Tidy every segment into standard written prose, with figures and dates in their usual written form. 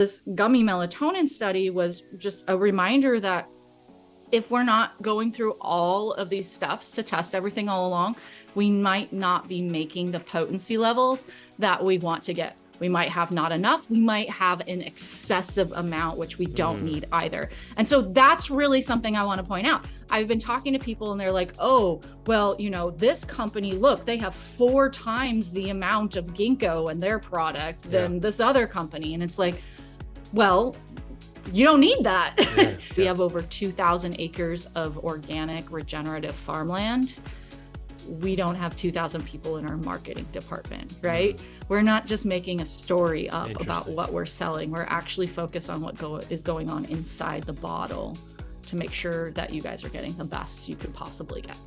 This gummy melatonin study was just a reminder that if we're not going through all of these steps to test everything all along, we might not be making the potency levels that we want to get. We might have not enough. We might have an excessive amount, which we don't need either. And so that's really something I want to point out. I've been talking to people and they're like, oh, well, this company, look, they have 4 times the amount of ginkgo in their product than this other company. And it's like, well, you don't need that. Yeah. We have over 2,000 acres of organic regenerative farmland. We don't have 2,000 people in our marketing department, right? We're not just making a story up about what we're selling. We're actually focused on what is going on inside the bottle to make sure that you guys are getting the best you could possibly get.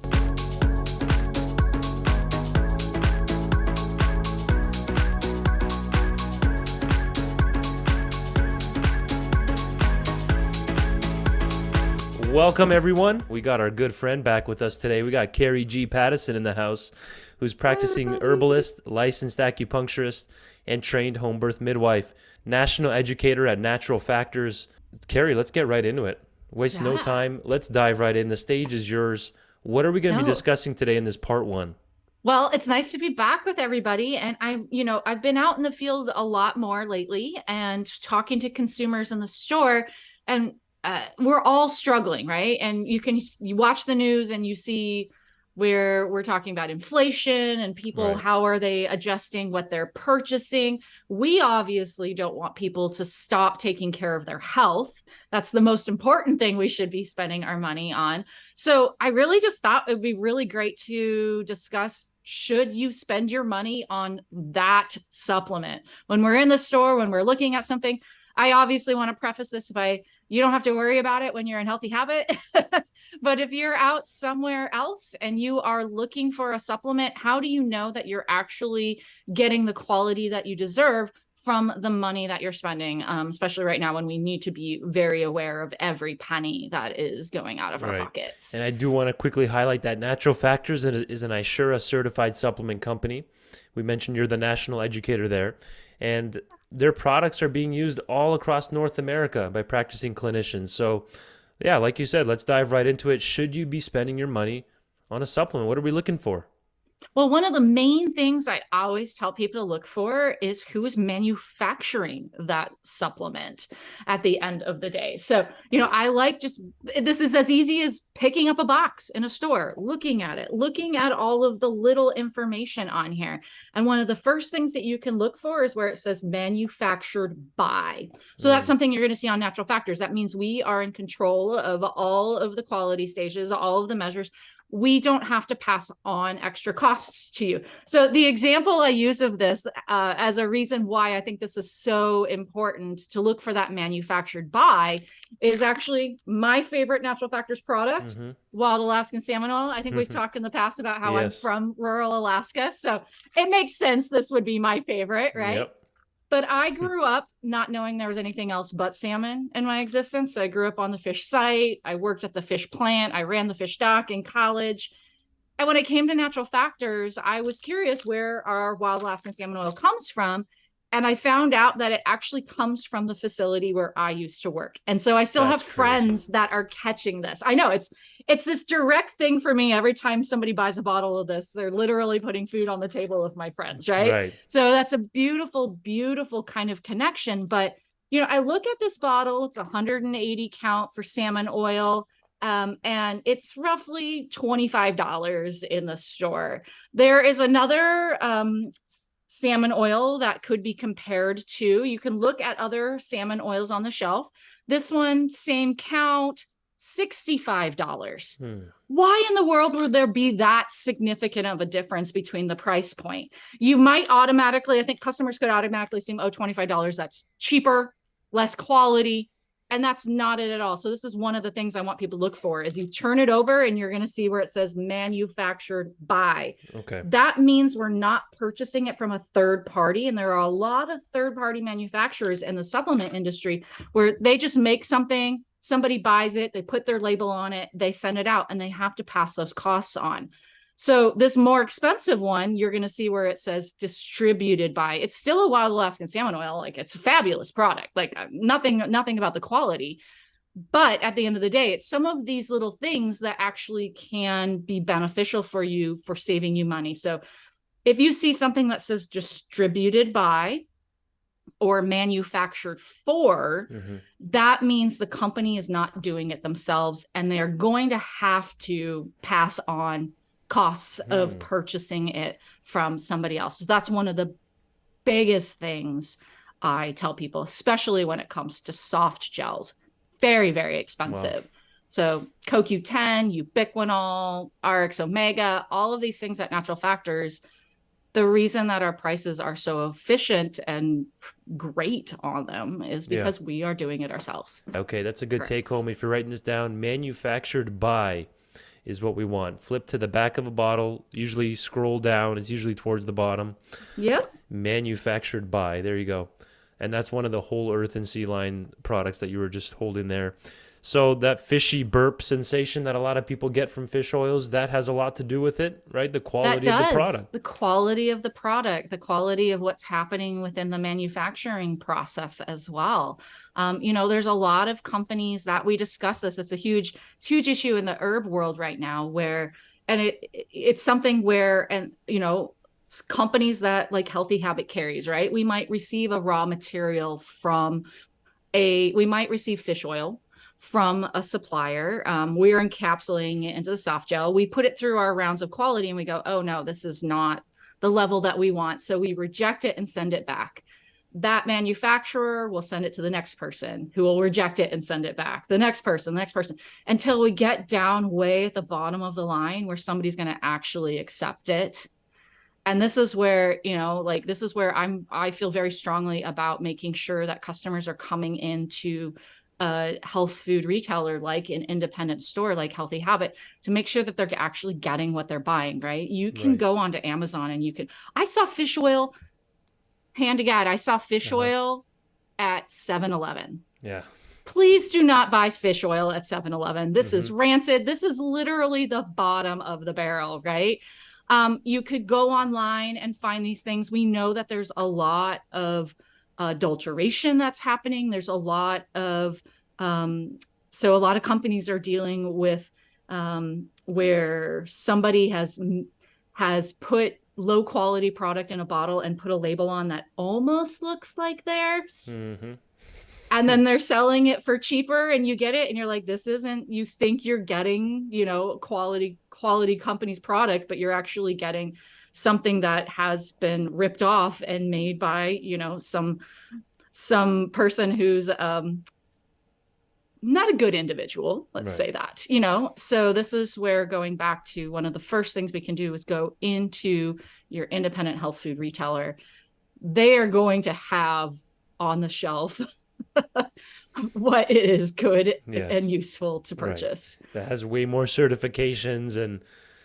Welcome, everyone. We got our good friend back with us today. We got Carrie G. Pattison in the house, who's practicing herbalist, licensed acupuncturist, and trained home birth midwife, national educator at Natural Factors. Carrie, let's get right into it. Waste no time. Let's dive right in. The stage is yours. What are we going to be discussing today in this part 1? Well, it's nice to be back with everybody. And I've been out in the field a lot more lately and talking to consumers in the store, and we're all struggling, right? And you watch the news and you see where we're talking about inflation and people, how are they adjusting what they're purchasing? We obviously don't want people to stop taking care of their health. That's the most important thing we should be spending our money on. So I really just thought it would be really great to discuss, should you spend your money on that supplement? When we're in the store, when we're looking at something, I obviously want to preface this by, you don't have to worry about it when you're in healthy habit. But if you're out somewhere else and you are looking for a supplement, how do you know that you're actually getting the quality that you deserve from the money that you're spending, especially right now when we need to be very aware of every penny that is going out of our pockets. And I do want to quickly highlight that Natural Factors is an ISURA-certified supplement company. We mentioned you're the national educator there. And their products are being used all across North America by practicing clinicians. So, yeah, like you said, let's dive right into it. Should you be spending your money on a supplement? What are we looking for? Well, one of the main things I always tell people to look for is who is manufacturing that supplement at the end of the day. So, I like this is as easy as picking up a box in a store, looking at it, looking at all of the little information on here. And one of the first things that you can look for is where it says manufactured by. So that's something you're going to see on Natural Factors. That means we are in control of all of the quality stages, all of the measures. We don't have to pass on extra costs to you. So the example I use of this as a reason why I think this is so important to look for that manufactured by is actually my favorite Natural Factors product, Wild Alaskan Salmon Oil. I think we've talked in the past about how I'm from rural Alaska. So it makes sense this would be my favorite, right? Yep. But I grew up not knowing there was anything else but salmon in my existence. So I grew up on the fish site. I worked at the fish plant. I ran the fish dock in college. And when it came to Natural Factors, I was curious where our Wild Alaskan Salmon Oil comes from. And I found out that it actually comes from the facility where I used to work. And so I still have friends that are catching this. I know it's this direct thing for me. Every time somebody buys a bottle of this, they're literally putting food on the table of my friends, right? So that's a beautiful, beautiful kind of connection. But, I look at this bottle, it's 180 count for salmon oil. And it's roughly $25 in the store. There is another salmon oil that could be compared to. You can look at other salmon oils on the shelf. This one, same count, $65. Why in the world would there be that significant of a difference between the price point? You might automatically, I think customers could automatically assume, oh, $25, that's cheaper, less quality. And that's not it at all. So this is one of the things I want people to look for is you turn it over and you're going to see where it says manufactured by. Okay. That means we're not purchasing it from a third party. And there are a lot of third party manufacturers in the supplement industry where they just make something, somebody buys it, they put their label on it, they send it out, and they have to pass those costs on. So this more expensive one, you're going to see where it says distributed by. It's still a wild Alaskan salmon oil. Like, it's a fabulous product. Like, nothing about the quality. But at the end of the day, it's some of these little things that actually can be beneficial for you for saving you money. So if you see something that says distributed by or manufactured for, that means the company is not doing it themselves, and they're going to have to pass on costs of purchasing it from somebody else. So that's one of the biggest things I tell people, especially when it comes to soft gels. Very, very expensive. Wow. So CoQ10, ubiquinol, RX Omega, all of these things at Natural Factors, the reason that our prices are so efficient and great on them is because we are doing it ourselves. Okay, that's a good take home. If you're writing this down, manufactured by is what we want. Flip to the back of a bottle, usually scroll down. It's usually towards the bottom. Yep. Manufactured by. There you go. And that's one of the Whole Earth and Sea line products that you were just holding there. So that fishy burp sensation that a lot of people get from fish oils, that has a lot to do with it, right? The quality of the product. The quality of the product, the quality of what's happening within the manufacturing process as well. There's a lot of companies that we discuss this. It's a huge issue in the herb world right now it's something where, companies that like Healthy Habit carries, right? We might receive a raw material we might receive fish oil from a supplier. We're encapsulating it into the soft gel. We put it through our rounds of quality and we go, oh no, this is not the level that we want. So we reject it and send it back. That manufacturer will send it to the next person who will reject it and send it back. The next person, until we get down way at the bottom of the line where somebody's going to actually accept it. And this is where, I feel very strongly about making sure that customers are coming into a health food retailer, like an independent store, like Healthy Habit, to make sure that they're actually getting what they're buying, right? You can go onto Amazon and I saw fish oil, hand to God, I saw fish oil at 7-Eleven. Yeah. Please do not buy fish oil at 7-Eleven. This is rancid. This is literally the bottom of the barrel, right? You could go online and find these things. We know that there's a lot of adulteration that's happening. There's a lot of, so a lot of companies are dealing with where somebody has put low quality product in a bottle and put a label on that almost looks like theirs. And then they're selling it for cheaper and you get it and you're like, this isn't, you think you're getting, quality company's product, but you're actually getting something that has been ripped off and made by, some person who's not a good individual, let's say that, So this is where, going back to one of the first things we can do is go into your independent health food retailer. They are going to have on the shelf what is good and useful to purchase. That has way more certifications and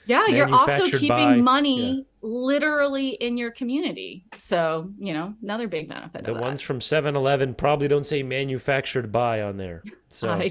you're also keeping money literally in your community. So, another big benefit the of ones from 7-Eleven probably don't say manufactured by on there. So I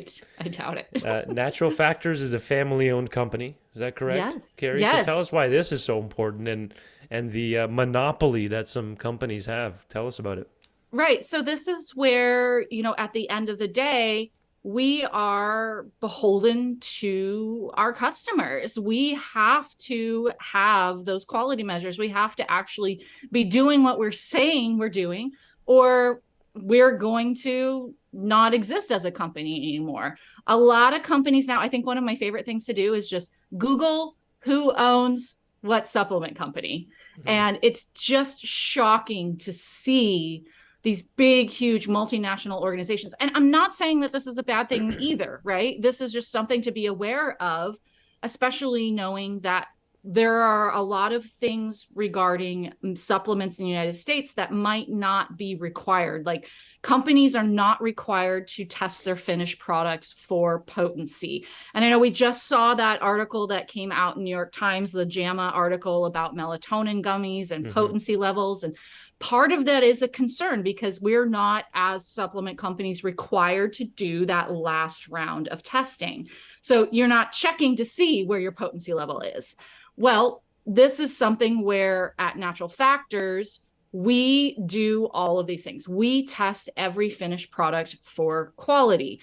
doubt it. Natural Factors is a family-owned company. Is that correct? Yes. Carrie, so tell us why this is so important and the monopoly that some companies have. Tell us about it. Right. So this is where, at the end of the day, we are beholden to our customers. We have to have those quality measures. We have to actually be doing what we're saying we're doing, or we're going to not exist as a company anymore. A lot of companies now, I think one of my favorite things to do is just Google who owns what supplement company. And it's just shocking to see these big, huge multinational organizations. And I'm not saying that this is a bad thing either, right? This is just something to be aware of, especially knowing that there are a lot of things regarding supplements in the United States that might not be required. Like, companies are not required to test their finished products for potency. And I know we just saw that article that came out in New York Times, the JAMA article about melatonin gummies and potency levels. And part of that is a concern because we're not, as supplement companies, required to do that last round of testing. So you're not checking to see where your potency level is. Well, this is something where at Natural Factors, we do all of these things. We test every finished product for quality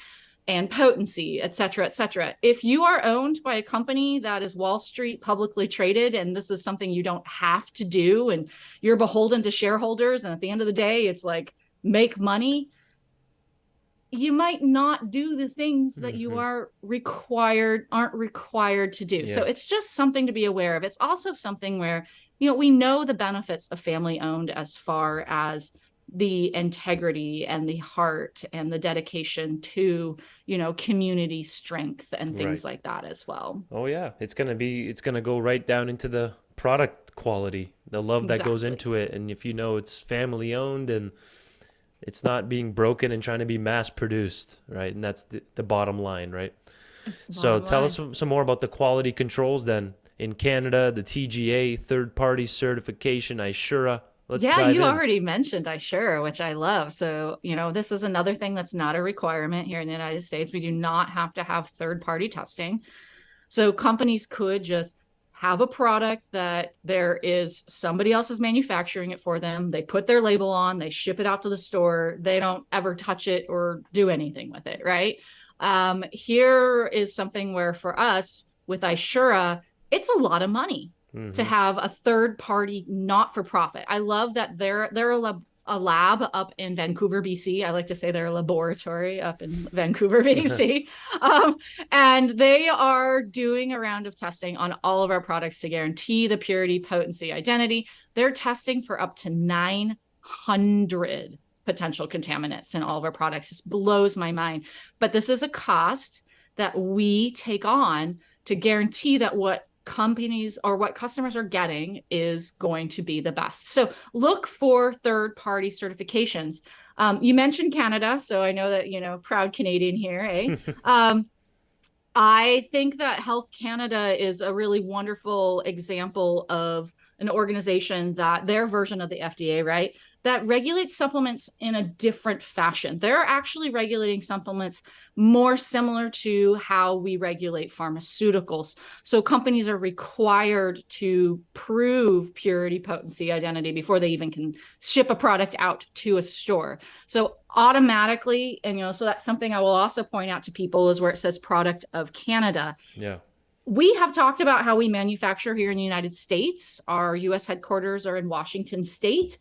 and potency, et cetera, et cetera. If you are owned by a company that is Wall Street publicly traded, and this is something you don't have to do, and you're beholden to shareholders, and at the end of the day, it's like make money, you might not do the things that you aren't required to do. Yeah. So it's just something to be aware of. It's also something where, we know the benefits of family owned as far as the integrity and the heart and the dedication to, community strength and things like that as well. Oh yeah. It's going to go right down into the product quality, the love that goes into it. And if it's family owned and it's not being broken and trying to be mass produced, right? And that's the bottom line, right? So tell us some more about the quality controls then. In Canada, the TGA, third-party certification, ISURA. Let's dive in. You already mentioned ISURA, which I love. So, this is another thing that's not a requirement here in the United States. We do not have to have third-party testing. So companies could just have a product that there is somebody else is manufacturing it for them. They put their label on, they ship it out to the store. They don't ever touch it or do anything with it, right? Here is something where for us with ISURA, it's a lot of money to have a third party, not for profit. I love that they're a lab up in Vancouver, BC. I like to say they're a laboratory up in Vancouver, BC. And they are doing a round of testing on all of our products to guarantee the purity, potency, identity. They're testing for up to 900 potential contaminants in all of our products. This blows my mind. But this is a cost that we take on to guarantee that what companies or what customers are getting is going to be the best. So look for third-party certifications. You mentioned Canada, so I know that, proud Canadian here, eh? I think that Health Canada is a really wonderful example of an organization that their version of the FDA, right, that regulates supplements in a different fashion. They're actually regulating supplements more similar to how we regulate pharmaceuticals. So companies are required to prove purity, potency, identity before they even can ship a product out to a store. So automatically, and so that's something I will also point out to people is where it says product of Canada. Yeah. We have talked about how we manufacture here in the United States. Our US headquarters are in Washington State.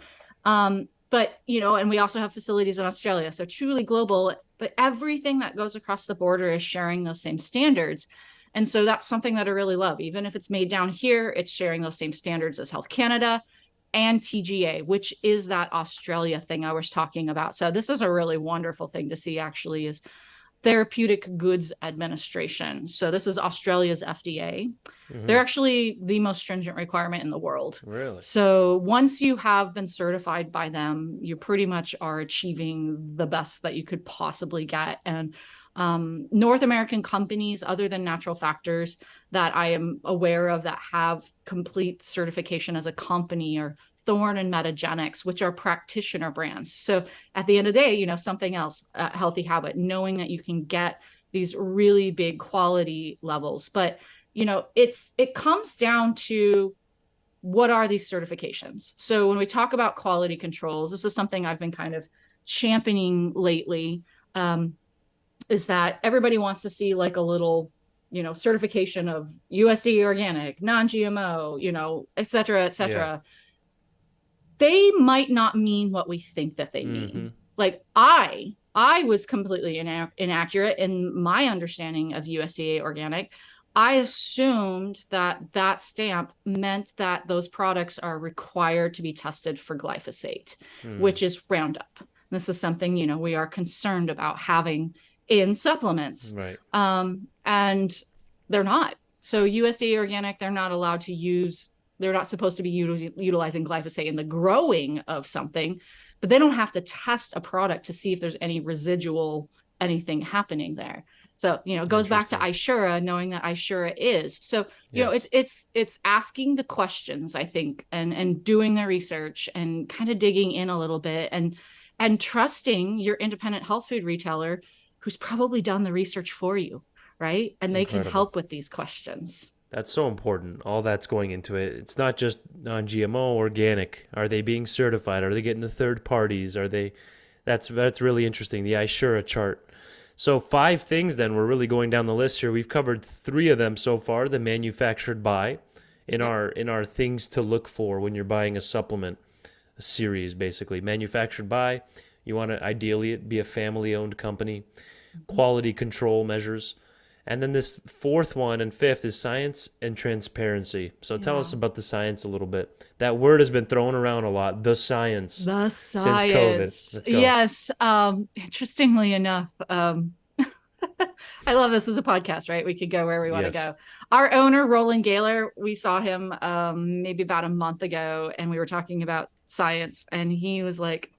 But, and we also have facilities in Australia, so truly global, but everything that goes across the border is sharing those same standards. And so that's something that I really love. Even if it's made down here, it's sharing those same standards as Health Canada and TGA, which is that Australia thing I was talking about. So this is a really wonderful thing to see actually is Therapeutic Goods Administration. So this is Australia's FDA. They're actually the most stringent requirement in the world. Really? So once you have been certified by them, you pretty much are achieving the best that you could possibly get. And North American companies, other than Natural Factors, that I am aware of that have complete certification as a company are Thorne and Metagenics, which are practitioner brands. So at the end of the day, something else, Healthy Habit, knowing that you can get these really big quality levels. But, it comes down to what are these certifications? So when we talk about quality controls, this is something I've been kind of championing lately, is that everybody wants to see like a little, certification of USDA organic, non-GMO, et cetera, et cetera. Yeah. They might not mean what we think that they mean. Like I was completely inaccurate in my understanding of USDA organic. I assumed that stamp meant that those products are required to be tested for glyphosate, which is Roundup. This is something, we are concerned about having in supplements. Right. And they're not. So USDA organic, they're not allowed to use. They're not supposed to be utilizing glyphosate in the growing of something, but they don't have to test a product to see if there's any residual anything happening there. So, it goes back to Interesting. ISURA, knowing that ISURA is. So, Yes. it's asking the questions, I think, and doing the research and kind of digging in a little bit and trusting your independent health food retailer who's probably done the research for you, right? And they can Incredible. help with these questions. That's so important. All that's going into it. It's not just non-GMO, organic. Are they being certified? Are they getting the third parties? Are they? That's really interesting. The ISURA chart. So 5 things then. We're really going down the list here. We've covered 3 of them so far. The manufactured by Yep. in our things to look for when you're buying a supplement, a series basically. Manufactured by. You want to ideally it be a family-owned company. Quality control measures. And then this fourth one and fifth is science and transparency. So tell Yeah. us about the science a little bit. That word has been thrown around a lot, the science, The since COVID. science. Let's go. Yes. Interestingly enough, I love this as a podcast, right? We could go where we want to Yes. go. Our owner, Roland Gaylor, we saw him maybe about a month ago, and we were talking about science, and he was like,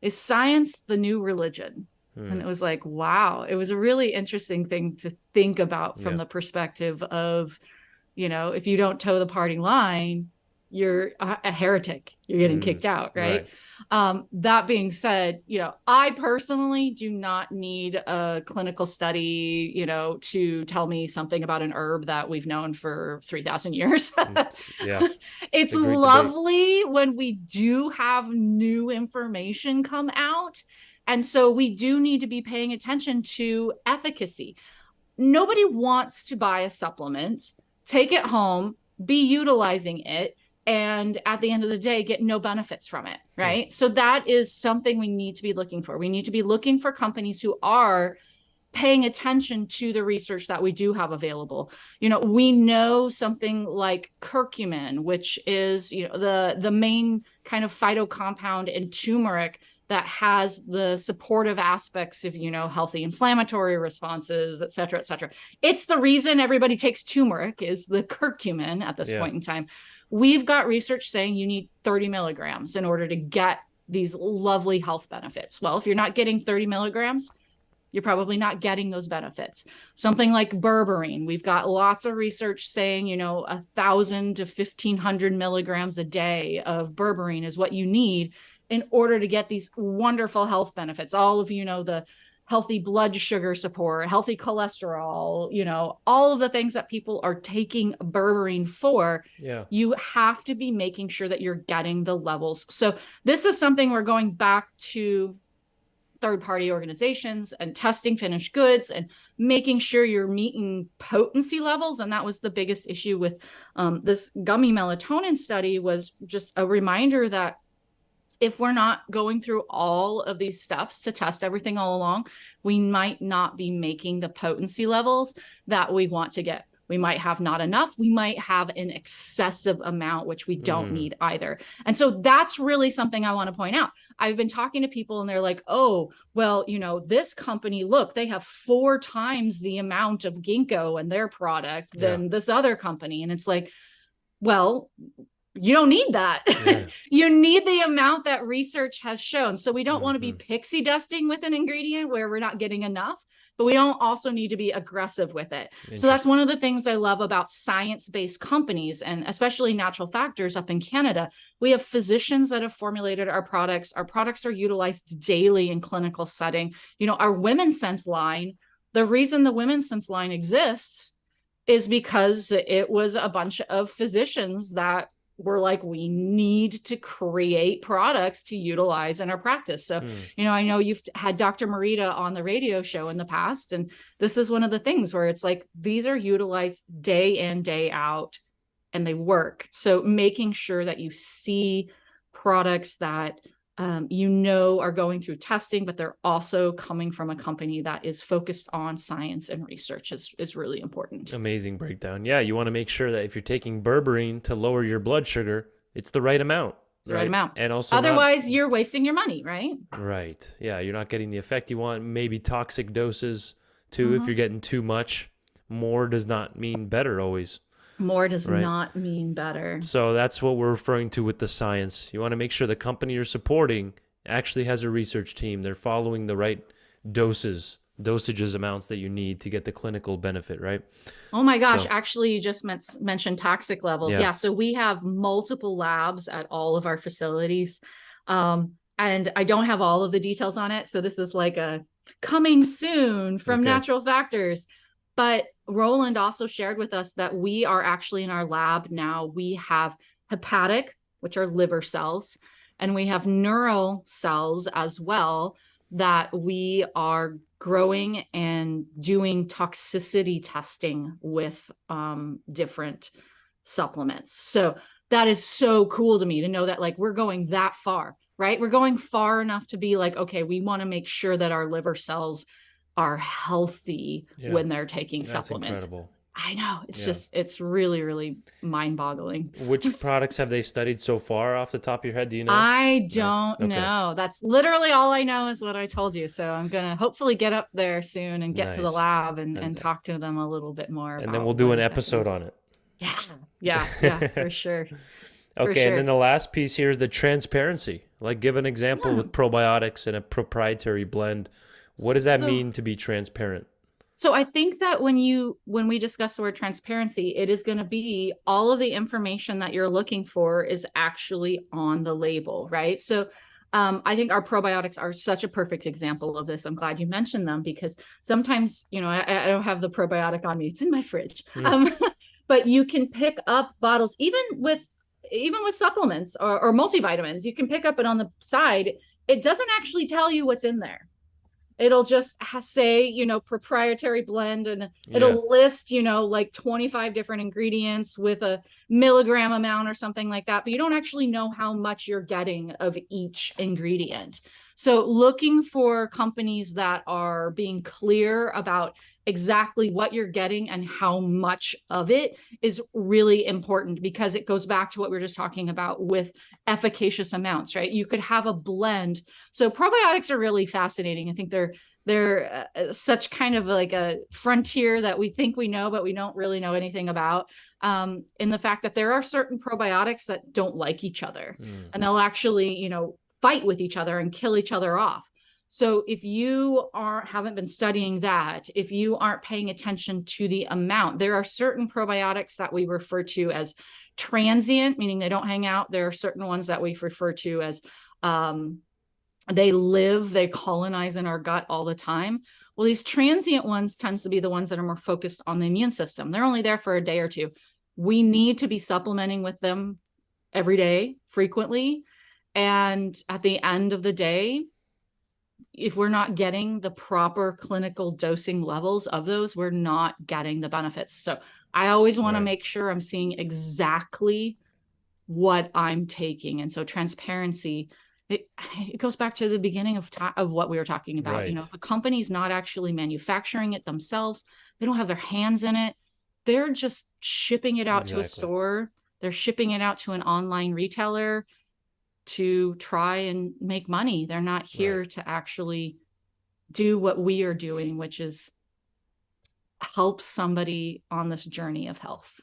is science the new religion? And Hmm. it was like, wow, it was a really interesting thing to think about from Yeah. the perspective of, if you don't toe the party line, you're a heretic, you're getting Hmm. kicked out, right? Right. That being said, I personally do not need a clinical study, to tell me something about an herb that we've known for 3,000 years. Yeah. It's It's a great debate. lovely when we do have new information come out. And so we do need to be paying attention to efficacy. Nobody wants to buy a supplement, take it home, be utilizing it, and at the end of the day, get no benefits from it, Hmm. right? So that is something we need to be looking for. We need to be looking for companies who are paying attention to the research that we do have available. We know something like curcumin, which is, the main kind of phytocompound in turmeric that has the supportive aspects of, healthy inflammatory responses, et cetera, et cetera. It's the reason everybody takes turmeric is the curcumin at this Yeah. point in time. We've got research saying you need 30 milligrams in order to get these lovely health benefits. Well, if you're not getting 30 milligrams, you're probably not getting those benefits. Something like berberine, we've got lots of research saying, 1,000 to 1,500 milligrams a day of berberine is what you need in order to get these wonderful health benefits. All of, the healthy blood sugar support, healthy cholesterol, all of the things that people are taking berberine for. Yeah. You have to be making sure that you're getting the levels. So this is something we're going back to third-party organizations and testing finished goods and making sure you're meeting potency levels. And that was the biggest issue with this gummy melatonin study, was just a reminder that if we're not going through all of these steps to test everything all along, we might not be making the potency levels that we want to get. We might have not enough. We might have an excessive amount, which we don't Hmm. need either. And so that's really something I want to point out. I've been talking to people and they're like, oh, well, this company, look, they have 4 times the amount of ginkgo in their product Yeah. than this other company. And it's like, well, you don't need that. Yeah. You need the amount that research has shown. So we don't want to be Hmm. pixie dusting with an ingredient where we're not getting enough, but we don't also need to be aggressive with it. So that's Interesting. one of the things I love about science-based companies, and especially Natural Factors up in Canada. We have physicians that have formulated our products. Our products are utilized daily in clinical setting. Our Women's Sense line, the reason the Women's Sense line exists is because it was a bunch of physicians that were like, we need to create products to utilize in our practice. So, I know you've had Dr. Marita on the radio show in the past, and this is one of the things where it's like, these are utilized day in, day out, and they work. So making sure that you see products that are going through testing, but they're also coming from a company that is focused on science and research is really important. Amazing breakdown. Yeah, you want to make sure that if you're taking berberine to lower your blood sugar, it's the right amount, It's the right right? amount. And also not Otherwise, you're wasting your money, right? right. Yeah, you're not getting the effect you want. Maybe toxic doses too if Mm-hmm. you're getting too much. More does not mean better always, More does right? not mean better. So that's what we're referring to with the science. You want to make sure the company you're supporting actually has a research team. They're following the right doses, dosages amounts that you need to get the clinical benefit, right? Oh my gosh, So, actually, you just mentioned toxic levels. yeah. Yeah, so we have multiple labs at all of our facilities. And I don't have all of the details on it. So this is like a coming soon from Okay. Natural Factors. But Roland also shared with us that we are actually in our lab now, we have hepatic, which are liver cells, and we have neural cells as well that we are growing and doing toxicity testing with different supplements. So that is so cool to me to know that like we're going that far, right? We're going far enough to be like, okay, we want to make sure that our liver cells are healthy Yeah. when they're taking That's supplements. incredible. I know. It's Yeah. just, it's really, really mind boggling. Which products have they studied so far off the top of your head? Do you know? I No. don't Okay. know. That's literally all I know is what I told you. So I'm going to hopefully get up there soon and get to the Nice. lab and And talk to them a little bit more and then about we'll do what an is happening. episode on it. Yeah. Yeah. Yeah, for sure. For Okay, and then sure. the last piece here is the transparency. Like, give an example Yeah. with probiotics and a proprietary blend. What does that So mean to be transparent? So I think that when we discuss the word transparency, it is going to be all of the information that you're looking for is actually on the label, right? So I think our probiotics are such a perfect example of this. I'm glad you mentioned them because sometimes, I don't have the probiotic on me. It's in my fridge. Mm, But you can pick up bottles, even with supplements or multivitamins, you can pick up it on the side. It doesn't actually tell you what's in there. It'll just say, proprietary blend, and yeah, it'll list, like 25 different ingredients with a milligram amount or something like that. But you don't actually know how much you're getting of each ingredient. So looking for companies that are being clear about exactly what you're getting and how much of it is really important, because it goes back to what we were just talking about with efficacious amounts, right? You could have a blend. So probiotics are really fascinating. I think they're such kind of like a frontier that we think we know, but we don't really know anything about. In the fact that there are certain probiotics that don't like each other, mm, and they'll actually, fight with each other and kill each other off. So if you haven't been studying that, if you aren't paying attention to the amount, there are certain probiotics that we refer to as transient, meaning they don't hang out. There are certain ones that we refer to as they colonize in our gut all the time. Well, these transient ones tends to be the ones that are more focused on the immune system. They're only there for a day or two. We need to be supplementing with them every day, frequently. And at the end of the day, if we're not getting the proper clinical dosing levels of those, we're not getting the benefits. So I always want to right. make sure I'm seeing exactly what I'm taking. And so transparency, it goes back to the beginning of what we were talking about. Right. If a company's not actually manufacturing it themselves, they don't have their hands in it, they're just shipping it out to a Exactly. store, they're shipping it out to an online retailer to try and make money. They're not Right. here to actually do what we are doing, which is help somebody on this journey of health.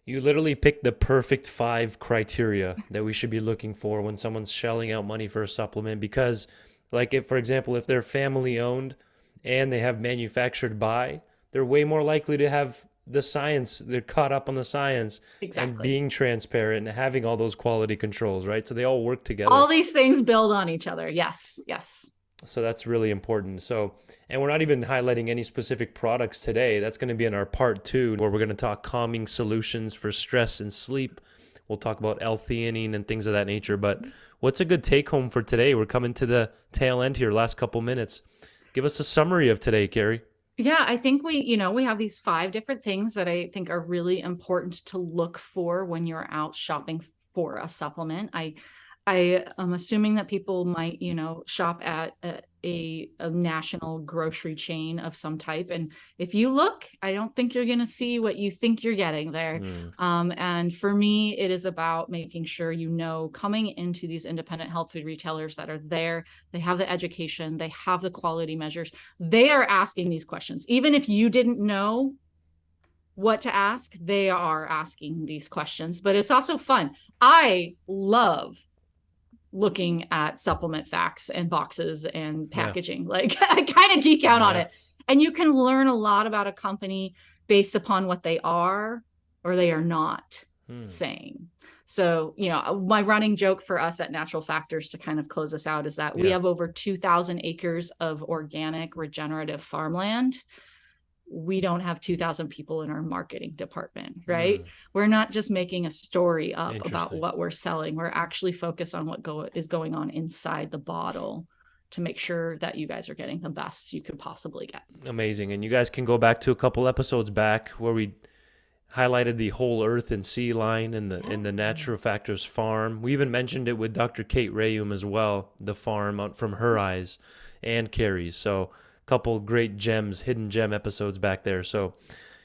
You literally picked the perfect 5 criteria that we should be looking for when someone's shelling out money for a supplement. Because, like, if, for example, if they're family owned and they have manufactured by, they're way more likely to have the science, they're caught up on the science and Exactly. being transparent and having all those quality controls, right? So they all work together. All these things build on each other. Yes. Yes. So that's really important. So, and we're not even highlighting any specific products today. That's going to be in our part 2, where we're going to talk calming solutions for stress and sleep. We'll talk about L-theanine and things of that nature. But what's a good take home for today? We're coming to the tail end here, last couple minutes. Give us a summary of today, Carrie. Yeah, I think we have these 5 different things that I think are really important to look for when you're out shopping for a supplement. I am assuming that people might, shop at a national grocery chain of some type. And if you look, I don't think you're going to see what you think you're getting there. Mm, And for me, it is about making sure, coming into these independent health food retailers that are there, they have the education, they have the quality measures, they are asking these questions. Even if you didn't know what to ask, they are asking these questions. But it's also fun. I love looking at supplement facts and boxes and yeah, packaging. Like I kind of geek out on yeah. it. And you can learn a lot about a company based upon what they are or they are not saying. So, my running joke for us at Natural Factors to kind of close us out is that we Yeah. have over 2,000 acres of organic regenerative farmland. We don't have 2,000 people in our marketing department, right? We're not just making a story up about Interesting. what we're selling. We're actually focused on what is going on inside the bottle to make sure that you guys are getting the best you could possibly get. Amazing. And you guys can go back to a couple episodes back where we highlighted the whole earth and sea line in the Natural Factors farm. We even mentioned it with Dr. Kate Rayum as well, the farm out from her eyes and Carrie's. So a couple great gems, hidden gem episodes back there. So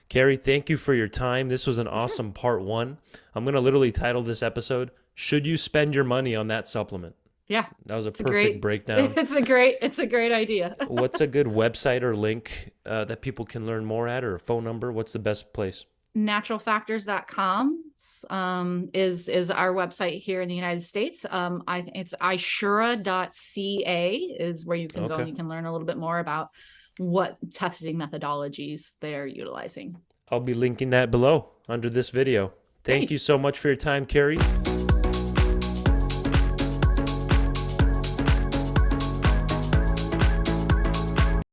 Carrie, thank you for your time. This was an awesome part 1. I'm going to literally title this episode, Should You Spend Your Money on That Supplement? Yeah. That was a perfect breakdown. It's a great idea. What's a good website or link that people can learn more at, or a phone number? What's the best place? Naturalfactors.com is our website here in the United States. It's ISURA.ca is where you can go and you can learn a little bit more about what testing methodologies they're utilizing. I'll be linking that below under this video. Thank you so much for your time, Carrie.